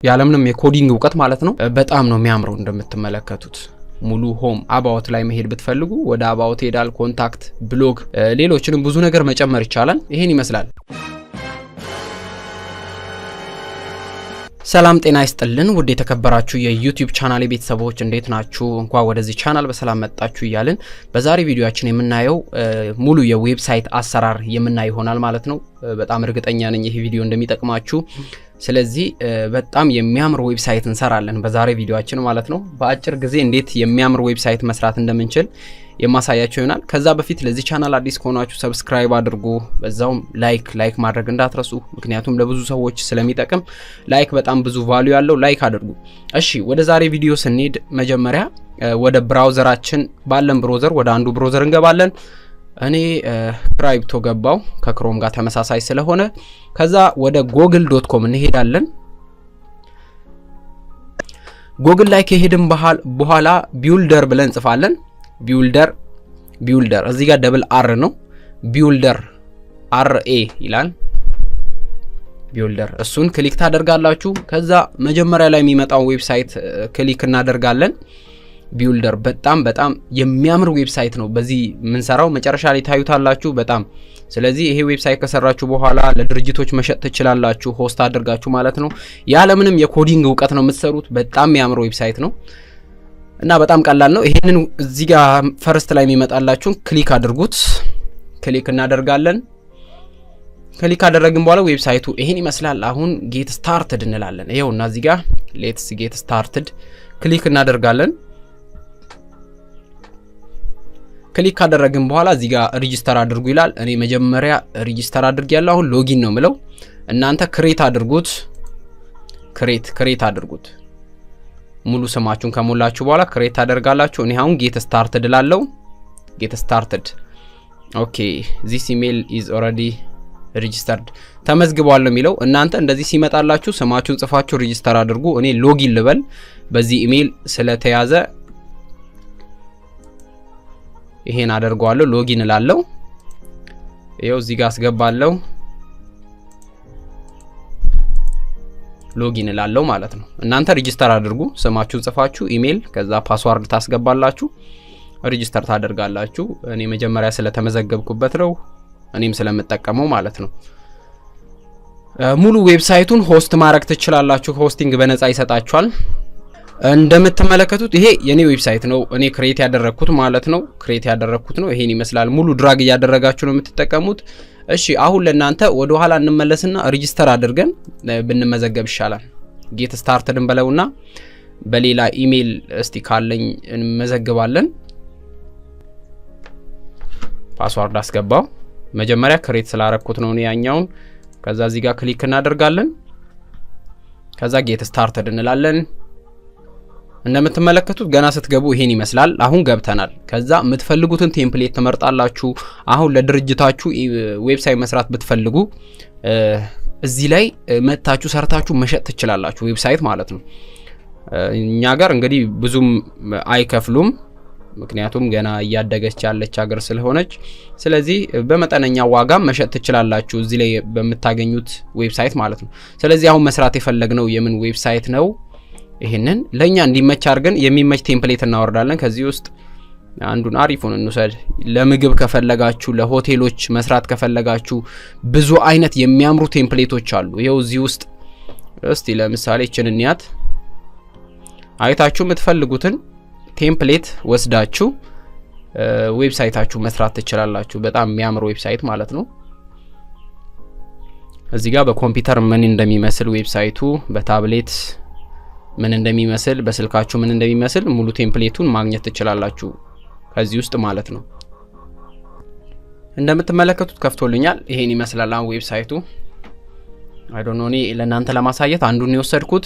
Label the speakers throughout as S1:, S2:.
S1: ያለምንም የኮዲንግ እውቀት ማለት ነው። በጣም ነው የሚያምረው እንደምትመለከቱት። ሙሉ ሆም አባውት ላይ መሄድ ብትፈልጉ ወደ አባውት ሄዳል፣ ኮንታክት፣ ብሎግ፣ ሌሎችንም ብዙ ነገር መጨመር ይቻላል። ይሄን ይመስላል። ሰላም ጤና ይስጥልን ውድ የተከበራችሁ የዩቲዩብ ቻናል ቤተሰቦች እንዴት ናችሁ? እንኳን ወደዚህ ቻናል በሰላም መጣችሁ እያልን በዛሬ ቪዲዮአችን የምናየው ሙሉ የዌብሳይት አሰራር የምናይ ይሆናል ማለት ነው። በጣም እርግጠኛ ነኝ ይሄ ቪዲዮ እንደሚጠቅማችሁ። ስለዚህ በጣም የሚያምር ዌብሳይት እንሰራለን በዛሬ ቪዲዮአችን ማለት ነው። በአጭር ጊዜ እንዴት የሚያምር ዌብሳይት መስራት እንደምንችል የማሳያችሁ ይሆናል። ከዛ በፊት ለዚህ ቻናል አዲስ ከሆናችሁ ሰብስክራይብ አድርጉ፣ በዛውም ላይክ ማድረግ እንዳትረሱ፣ ምክንያቱም ለብዙ ሰዎች ስለሚጠቅም ላይክ በጣም ብዙ ቫልዩ ያለው ላይክ አድርጉ። እሺ ወደ ዛሬ ቪዲዮ ስንሄድ መጀመሪያ ወደ ብራውዘራችን ባለን ብራውዘር ወደ አንዱ ብራውዘር እንገባለን። እኔ ክራይፕቶ ገባው ከክሮም ጋር ተመሳሳይ ስለሆነ ከዛ ወደ google.com እንሄዳለን። ጎግል ላይ ከሄድን በኋላ ቢውልደር ብለን እንጽፋለን። ቢውልደር እዚህ ጋር ደብል አር ነው። ቢውልደር አርኤ ይላል ቢውልደር። እሱን ክሊክ ታደርጋላችሁ። ከዛ መጀመሪያ ላይ የሚመጣው ዌብሳይት ክሊክ እናደርጋለን። ቢውልደር በጣም የሚያምር ዌብሳይት ነው። በዚህ ምንሰራው መጨረሻ ላይ ታዩታላችሁ በጣም። ስለዚህ ይሄ ዌብሳይት ከሰራችሁ በኋላ ለድርጅቶች መሸጥ ትችላላችሁ፣ ሆስት አድርጋችሁ ማለት ነው። ያለምንም የኮዲንግ እውቀት ነው የምትሰሩት። በጣም የሚያምር ዌብሳይት ነው እና በጣም ቀላል ነው። ይሄንን እዚህ ጋር ፈርስት ላይ የሚመጣላችሁን ክሊክ አድርጉት። ክሊክ እናደርጋለን። ክሊክ አደረግን በኋላ ዌብሳይቱ ይሄን ይመስላል። አሁን ጌት ስታርትድ እንላለን። ይሄውና እዚህ ጋር ሌትስ ጌት ስታርትድ ክሊክ እናደርጋለን። ክሊክ ካደረግን በኋላ እዚህ ጋር ሬጂስተር አድርጉ ይላል። እኔ መጀመሪያ ሬጂስተር አድርጌያለሁ። አሁን ሎጊን ነው ምለው። እናንተ ክሬት አድርጉት። ክሬት አድርጉት። ሙሉ ስማችሁን ከሞላችሁ በኋላ ክሬት ታደርጋላችሁ። እኔ አሁን ጌት ስታርትድ ላለው ጌት ስታርትድ ኦኬ ዚስ ኢሜል ኢዝ ኦሬዲ ሬጂስተርድ ተመዝግቧል ነው የሚለው። እናንተ እንደዚህ ሲመጣላችሁ ስማችሁን ጽፋችሁ ሬጂስተር አድርጉ። እኔ ሎጊን ልበል በዚህ ኢሜል ስለተያዘ ይሄን አደርገዋለሁ። ሎጊን እላለሁ። ይሄው እዚህ ጋር አስገባለሁ። ሎጊን እላለሁ ማለት ነው። እናንተ ሬጂስተር አድርጉ። ስማችሁን ጽፋችሁ ኢሜል ከዛ ፓስዋርድ ታስገባላችሁ፣ ሬጂስተር ታደርጋላችሁ። እኔ መጀመሪያ ስለተመዘገብኩበት ነው እኔም ስለምጠቀመው ማለት ነው። ሙሉ ዌብሳይቱን ሆስት ማድረግ ትችላላችሁ። ሆስቲንግ በነፃ ይሰጣችኋል። እንደምትመለከቱት ይሄ የኔ ዌብሳይት ነው። እኔ ክሬት ያደረኩት ማለት ነው። ይሄን ይመስላል። ሙሉ ድራግ እያደረጋችሁ ነው የምትጠቀሙት። እሺ አሁን ለእናንተ ወደ ኋላ እንመለስና ሬጂስተር አድርገን ብንመዘገብ ይሻላል። ጌት ስታርትድን በለውና በሌላ ኢሜል እስቲ ካለኝ እንመዘግባለን። ፓስዋርድ አስገባው። መጀመሪያ ክሬት ስላረኩት ነው ያኛውን። ከዛ እዚህ ጋር ክሊክ እናደርጋለን። ከዛ ጌት ስታርትድ እንላለን። እንደምትመለከቱት ገና ስትገቡ ይሄን ይመስላል። አሁን ገብተናል። ከዛ የምትፈልጉትን ቴምፕሌት ትመርጣላችሁ። አሁን ለድርጅታችሁ ዌብሳይት መስራት ብትፈልጉ እዚህ ላይ መታችሁ ሰርታችሁ መሸጥ ትችላላችሁ፣ ዌብሳይት ማለት ነው። እኛ ጋር እንግዲህ ብዙም አይከፍሉም፣ ምክንያቱም ገና እያደገች ያለች ሀገር ስለሆነች። ስለዚህ በመጠነኛ ዋጋ መሸጥ ትችላላችሁ እዚህ ላይ በመታገኙት ዌብሳይት ማለት ነው። ስለዚህ አሁን መስራት የፈለግነው የምን ዌብሳይት ነው? ይሄንን ለኛ እንዲመች አድርገን የሚመች ቴምፕሌት እናወርዳለን። ከዚህ ውስጥ አንዱን አሪፉን እንውሰድ። ለምግብ ከፈለጋችሁ፣ ለሆቴሎች መስራት ከፈለጋችሁ ብዙ አይነት የሚያምሩ ቴምፕሌቶች አሉ። ይሄው እዚህ ውስጥ እስቲ ለምሳሌ እችን እንያት። አይታችሁ የምትፈልጉትን ቴምፕሌት ወስዳችሁ ዌብሳይታችሁ መስራት ትችላላችሁ። በጣም የሚያምር ዌብሳይት ማለት ነው። እዚህ ጋር በኮምፒውተር ምን እንደሚመስል ዌብሳይቱ፣ በታብሌት ምን እንደሚመስል፣ በስልካችሁ ምን እንደሚመስል ሙሉ ቴምፕሌቱን ማግኘት ትችላላችሁ ከዚህ ውስጥ ማለት ነው። እንደምትመለከቱት ከፍቶልኛል። ይሄን ይመስላል አሁን ዌብሳይቱ። አይ ዶንት ኖ እኔ ለእናንተ ለማሳየት አንዱን ነው የወሰድኩት።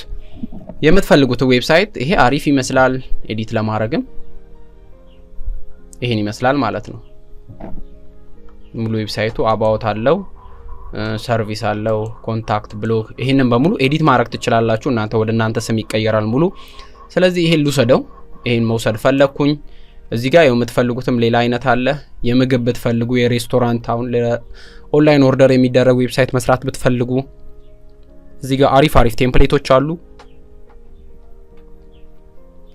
S1: የምትፈልጉት ዌብሳይት ይሄ አሪፍ ይመስላል። ኤዲት ለማድረግም ይሄን ይመስላል ማለት ነው። ሙሉ ዌብሳይቱ አባውት አለው፣ ሰርቪስ አለው፣ ኮንታክት፣ ብሎግ። ይሄንን በሙሉ ኤዲት ማድረግ ትችላላችሁ። እናንተ ወደ እናንተ ስም ይቀየራል ሙሉ። ስለዚህ ይሄን ልውሰደው። ይሄን መውሰድ ፈለኩኝ። እዚህ ጋር የምትፈልጉትም ሌላ አይነት አለ። የምግብ ብትፈልጉ የሬስቶራንት፣ አሁን ለኦንላይን ኦርደር የሚደረግ ዌብሳይት መስራት ብትፈልጉ እዚህ ጋር አሪፍ ቴምፕሌቶች አሉ።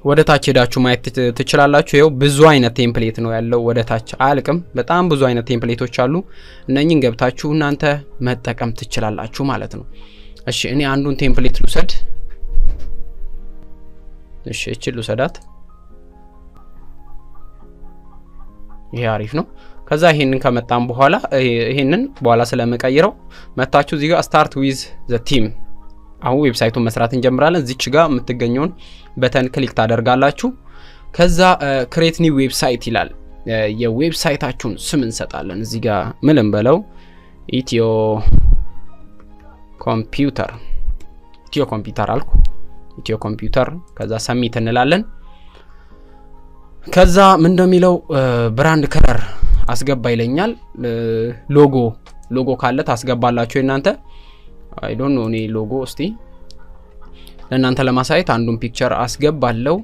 S1: ወደ ታች ሄዳችሁ ማየት ትችላላችሁ። ይሄው ብዙ አይነት ቴምፕሌት ነው ያለው። ወደ ታች አልቅም በጣም ብዙ አይነት ቴምፕሌቶች አሉ። እነኚህን ገብታችሁ እናንተ መጠቀም ትችላላችሁ ማለት ነው። እሺ እኔ አንዱን ቴምፕሌት ልውሰድ። እሺ እቺ ልውሰዳት። ይሄ አሪፍ ነው። ከዛ ይሄንን ከመጣን በኋላ ይሄንን በኋላ ስለመቀየረው መታችሁ እዚህ ጋር ስታርት ዊዝ ዘ ቲም አሁን ዌብሳይቱን መስራት እንጀምራለን። እዚች ጋር የምትገኘውን በተን ክሊክ ታደርጋላችሁ። ከዛ ክሬት ኒው ዌብሳይት ይላል። የዌብሳይታችሁን ስም እንሰጣለን። እዚህ ጋር ምን እንበለው? ኢትዮ ኮምፒውተር አልኩ። ኢትዮ ኮምፒውተር። ከዛ ሰሚት እንላለን። ከዛ ምን እንደሚለው ብራንድ ከለር አስገባ ይለኛል። ሎጎ ካለ ታስገባላችሁ እናንተ። አይ ዶንት ኖ እኔ ሎጎ እስቲ ለእናንተ ለማሳየት አንዱን ፒክቸር አስገባለሁ።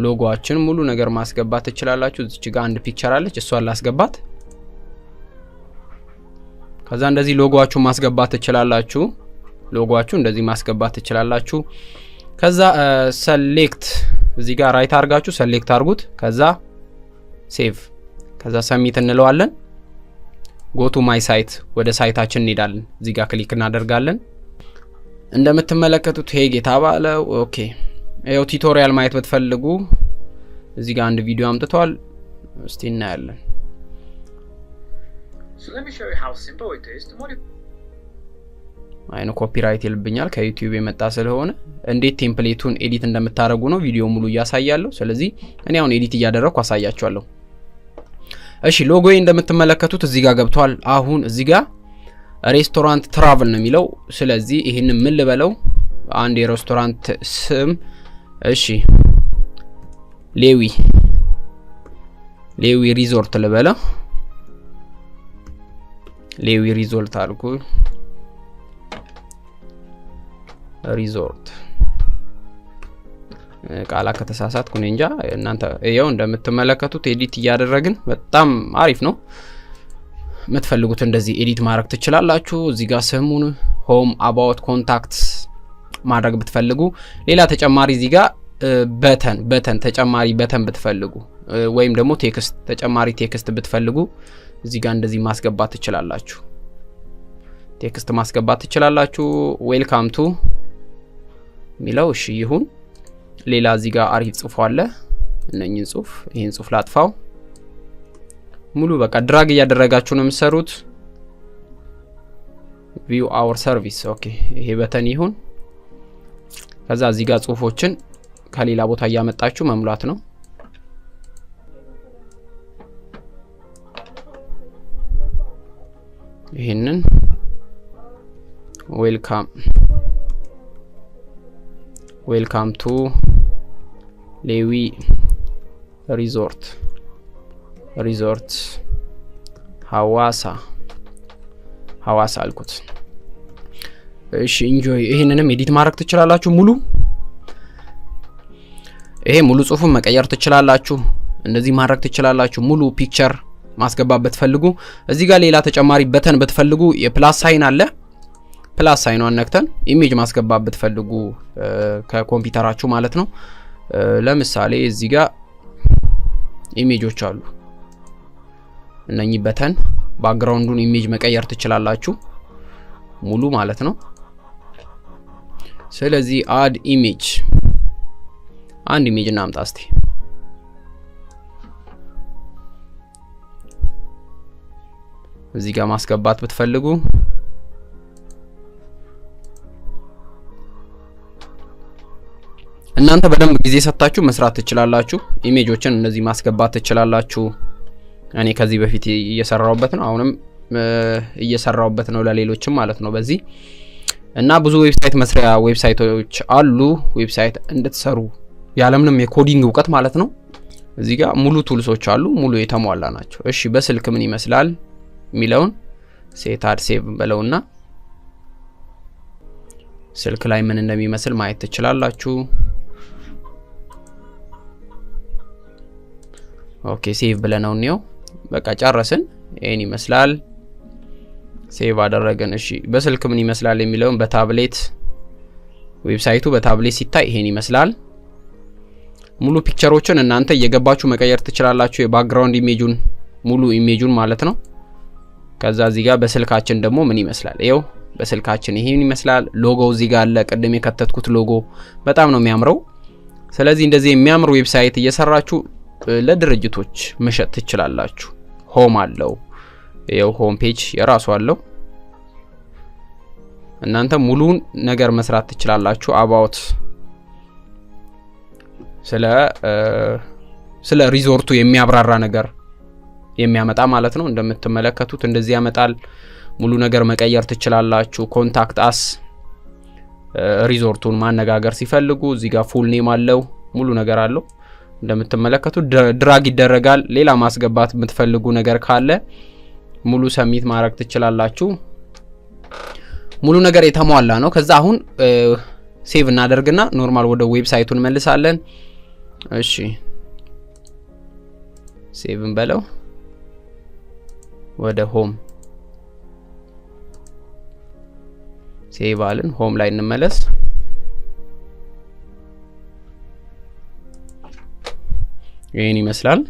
S1: ሎጎአችን ሙሉ ነገር ማስገባት ትችላላችሁ። እዚች ጋር አንድ ፒክቸር አለች፣ እሷን ላስገባት። ከዛ እንደዚህ ሎጎአችሁ ማስገባት ትችላላችሁ። ሎጎአችሁ እንደዚህ ማስገባት ትችላላችሁ። ከዛ ሰሌክት እዚህ ጋር ራይት አርጋችሁ ሰሌክት አርጉት። ከዛ ሴቭ፣ ከዛ ሰሚት እንለዋለን። ጎቱ ማይ ሳይት ወደ ሳይታችን እንሄዳለን። እዚህ ጋር ክሊክ እናደርጋለን። እንደምትመለከቱት ሄግ የታባለው ኦኬ። ይሄው ቱቶሪያል ማየት ብትፈልጉ እዚህ ጋር አንድ ቪዲዮ አምጥቷል። እስቲ እናያለን። አይኑ ኮፒራይት ይልብኛል ከዩቲዩብ የመጣ ስለሆነ እንዴት ቴምፕሌቱን ኤዲት እንደምታደርጉ ነው ቪዲዮ ሙሉ እያሳያለሁ። ስለዚህ እኔ አሁን ኤዲት እያደረኩ አሳያችኋለሁ። እሺ ሎጎዬ እንደምትመለከቱት እዚህ ጋር ገብቷል። አሁን እዚህ ጋር ሬስቶራንት ትራቭል ነው የሚለው። ስለዚህ ይሄንን ምን ልበለው? አንድ የሬስቶራንት ስም እሺ ሌዊ ሪዞርት ልበለው። ሌዊ ሪዞርት አልኩ። ሪዞርት ቃላ ከተሳሳትኩ እኔ እንጃ። እናንተ ይሄው እንደምትመለከቱት ኤዲት እያደረግን በጣም አሪፍ ነው። የምትፈልጉት እንደዚህ ኤዲት ማድረግ ትችላላችሁ። እዚህ ጋር ስሙን ሆም አባውት ኮንታክትስ ማድረግ ብትፈልጉ ሌላ ተጨማሪ እዚህ ጋር በተን ተጨማሪ በተን ብትፈልጉ ወይም ደግሞ ቴክስት ተጨማሪ ቴክስት ብትፈልጉ እዚህ ጋር እንደዚህ ማስገባት ትችላላችሁ። ቴክስት ማስገባት ትችላላችሁ። ዌልካም ቱ ሚለው እሺ ይሁን። ሌላ እዚህ ጋር አሪፍ ጽሁፍ አለ። እነኚህን ጽሁፍ ይሄን ጽሁፍ ላጥፋው። ሙሉ በቃ ድራግ እያደረጋችሁ ነው የምትሰሩት። ቪው አወር ሰርቪስ ኦኬ። ይሄ በተን ይሁን። ከዛ እዚህ ጋር ጽሁፎችን ከሌላ ቦታ እያመጣችሁ መሙላት ነው። ይሄንን ዌልካም ቱ ሌዊ ሪዞርት ሐዋሳ አልኩት። እሺ ኢንጆይ። ይሄንንም ኤዲት ማድረግ ትችላላችሁ። ይሄ ሙሉ ጽሁፉን መቀየር ትችላላችሁ። እንደዚህ ማድረግ ትችላላችሁ። ሙሉ ፒክቸር ማስገባት ብትፈልጉ እዚህ ጋር ሌላ ተጨማሪ በተን ብትፈልጉ የፕላስ ሳይን አለ። ፕላስ ሳይኗን ነክተን ኢሜጅ ማስገባት ብትፈልጉ ከኮምፒውተራችሁ ማለት ነው። ለምሳሌ እዚህ ጋር ኢሜጆች አሉ። እነኚህ በተን ባክግራውንዱን ኢሜጅ መቀየር ትችላላችሁ ሙሉ ማለት ነው። ስለዚህ አድ ኢሜጅ አንድ ኢሜጅ እናምጣ እስቲ። እዚህ ጋር ማስገባት ብትፈልጉ እናንተ በደንብ ጊዜ ሰጣችሁ መስራት ትችላላችሁ። ኢሜጆችን እንደዚህ ማስገባት ትችላላችሁ። እኔ ከዚህ በፊት እየሰራውበት ነው፣ አሁንም እየሰራውበት ነው ለሌሎችም ማለት ነው በዚህ እና ብዙ ዌብሳይት መስሪያ ዌብሳይቶች አሉ። ዌብሳይት እንድትሰሩ ያለምንም የኮዲንግ እውቀት ማለት ነው። እዚህ ጋር ሙሉ ቱልሶች አሉ፣ ሙሉ የተሟላ ናቸው። እሺ በስልክ ምን ይመስላል ሚለውን ሴት ሴቭ በለውና ስልክ ላይ ምን እንደሚመስል ማየት ትችላላችሁ። ኦኬ ሴቭ ብለነው ነው በቃ ጨረስን። ይሄን ይመስላል። ሴቭ አደረገን። እሺ በስልክ ምን ይመስላል የሚለውን በታብሌት ዌብሳይቱ በታብሌት ሲታይ ይሄን ይመስላል። ሙሉ ፒክቸሮችን እናንተ እየገባችሁ መቀየር ትችላላችሁ። የባክግራውንድ ኢሜጁን ሙሉ ኢሜጁን ማለት ነው። ከዛ እዚህ ጋር በስልካችን ደግሞ ምን ይመስላል? ይኸው በስልካችን ይሄን ይመስላል። ሎጎው እዚህ ጋር አለ። ቅድም የከተትኩት ሎጎ በጣም ነው የሚያምረው። ስለዚህ እንደዚህ የሚያምር ዌብሳይት እየሰራችሁ ለድርጅቶች መሸጥ ትችላላችሁ። ሆም አለው። ይኸው ሆም ፔጅ የራሱ አለው። እናንተ ሙሉን ነገር መስራት ትችላላችሁ። አባውት ስለ ሪዞርቱ የሚያብራራ ነገር የሚያመጣ ማለት ነው። እንደምትመለከቱት እንደዚህ ያመጣል። ሙሉ ነገር መቀየር ትችላላችሁ። ኮንታክት አስ ሪዞርቱን ማነጋገር ሲፈልጉ እዚህ ጋር ፉል ኔም አለው። ሙሉ ነገር አለው። እንደምትመለከቱት ድራግ ይደረጋል። ሌላ ማስገባት የምትፈልጉ ነገር ካለ ሙሉ ሰሚት ማድረግ ትችላላችሁ። ሙሉ ነገር የተሟላ ነው። ከዛ አሁን ሴቭ እናደርግና ኖርማል ወደ ዌብሳይቱን መልሳለን። እሺ ሴቭን በለው ወደ ሆም ሴቭ አለን። ሆም ላይ እንመለስ። ይሄን ይመስላል።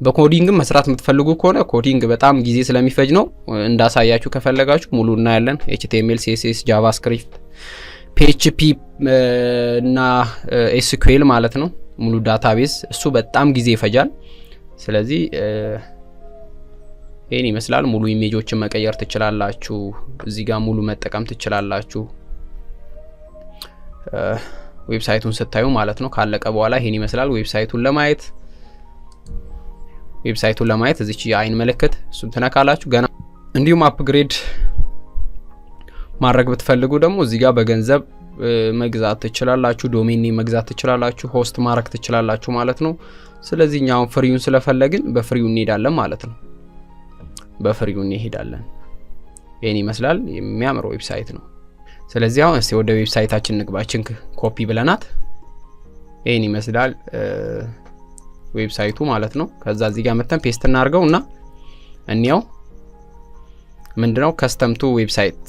S1: በኮዲንግም መስራት የምትፈልጉ ከሆነ ኮዲንግ በጣም ጊዜ ስለሚፈጅ ነው እንዳሳያችሁ ከፈለጋችሁ ሙሉ እናያለን። HTML CSS JavaScript PHP እና SQL ማለት ነው። ሙሉ ዳታቤዝ እሱ በጣም ጊዜ ይፈጃል። ስለዚህ ይሄን ይመስላል። ሙሉ ኢሜጆችን መቀየር ትችላላችሁ። እዚህ ጋር ሙሉ መጠቀም ትችላላችሁ። ዌብሳይቱን ስታዩ ማለት ነው። ካለቀ በኋላ ይሄን ይመስላል። ዌብሳይቱን ለማየት እዚች የአይን ምልክት እሱን ትነካላችሁ። ገና እንዲሁም አፕግሬድ ማድረግ ብትፈልጉ ደግሞ እዚህ ጋር በገንዘብ መግዛት ትችላላችሁ። ዶሜን ኔም መግዛት ትችላላችሁ። ሆስት ማድረግ ትችላላችሁ ማለት ነው። ስለዚህ እኛው ፍሪውን ስለፈለግን በፍሪው እንሄዳለን ማለት ነው። በፍሪው እንሄዳለን። ይሄን ይመስላል። የሚያምር ዌብሳይት ነው። ስለዚህ አሁን እስቲ ወደ ዌብሳይታችን ንግባችን ኮፒ ብለናት ይሄን ይመስላል ዌብሳይቱ ማለት ነው። ከዛ እዚህ ጋር መተን ፔስት እናርገውና እንየው ምንድነው ከስተም ቱ ዌብሳይት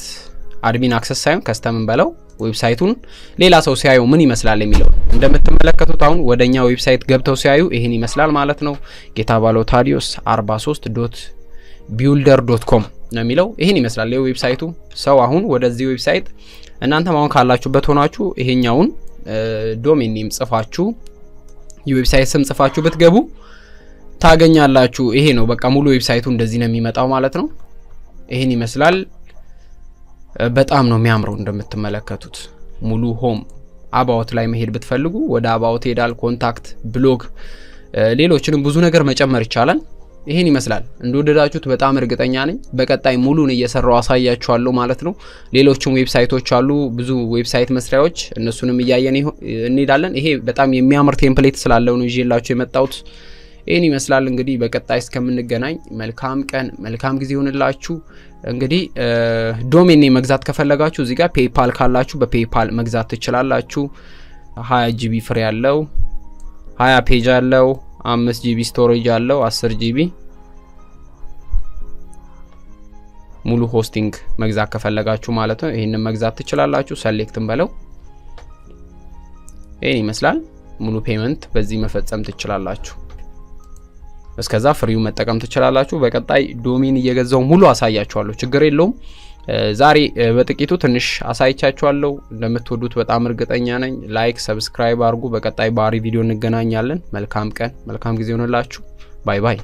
S1: አድሚን አክሰስ ሳይሆን ከስተምን በለው ዌብሳይቱን ሌላ ሰው ሲያዩ ምን ይመስላል የሚለው እንደምትመለከቱት አሁን ወደኛ ዌብሳይት ገብተው ሲያዩ ይሄን ይመስላል ማለት ነው። ጌታባለው ታዲዮስ 43.builder.com ነው የሚለው። ይሄን ይመስላል ዌብሳይቱ። ሰው አሁን ወደዚህ ዌብሳይት እናንተ አሁን ካላችሁበት ሆናችሁ ይሄኛውን ዶሜን ኔም ጽፋችሁ የዌብሳይት ስም ጽፋችሁ ብትገቡ ታገኛላችሁ። ይሄ ነው በቃ ሙሉ ዌብሳይቱ እንደዚህ ነው የሚመጣው ማለት ነው። ይሄን ይመስላል። በጣም ነው የሚያምረው እንደምትመለከቱት። ሙሉ ሆም አባውት ላይ መሄድ ብትፈልጉ ወደ አባውት ሄዳል። ኮንታክት፣ ብሎግ፣ ሌሎችንም ብዙ ነገር መጨመር ይቻላል። ይሄን ይመስላል። እንደወደዳችሁት በጣም እርግጠኛ ነኝ። በቀጣይ ሙሉን እየሰራው አሳያችኋለሁ ማለት ነው። ሌሎችም ዌብሳይቶች አሉ፣ ብዙ ዌብሳይት መስሪያዎች፣ እነሱንም እያየን እንሄዳለን። ይሄ በጣም የሚያምር ቴምፕሌት ስላለው ነው ይዤላችሁ የመጣሁት። ይሄን ይመስላል። እንግዲህ በቀጣይ እስከምንገናኝ መልካም ቀን፣ መልካም ጊዜ ይሁንላችሁ። እንግዲህ ዶሜን ኔም መግዛት ከፈለጋችሁ እዚህ ጋር ፔይፓል ካላችሁ በፔይፓል መግዛት ትችላላችሁ። 20 ጂቢ ፍሪ ያለው 20 ፔጅ አለው 5 ጂቢ ስቶሬጅ አለው 10 ጂቢ ሙሉ ሆስቲንግ መግዛት ከፈለጋችሁ ማለት ነው። ይሄንን መግዛት ትችላላችሁ። ሰሌክትን በለው ይሄን ይመስላል። ሙሉ ፔመንት በዚህ መፈጸም ትችላላችሁ። እስከዛ ፍሪው መጠቀም ትችላላችሁ። በቀጣይ ዶሜን እየገዛው ሙሉ አሳያችኋለሁ። ችግር የለውም። ዛሬ በጥቂቱ ትንሽ አሳይቻችኋለሁ። እንደምትወዱት በጣም እርግጠኛ ነኝ። ላይክ፣ ሰብስክራይብ አድርጉ። በቀጣይ ባሪ ቪዲዮ እንገናኛለን። መልካም ቀን፣ መልካም ጊዜ ሆነላችሁ። ባይ ባይ።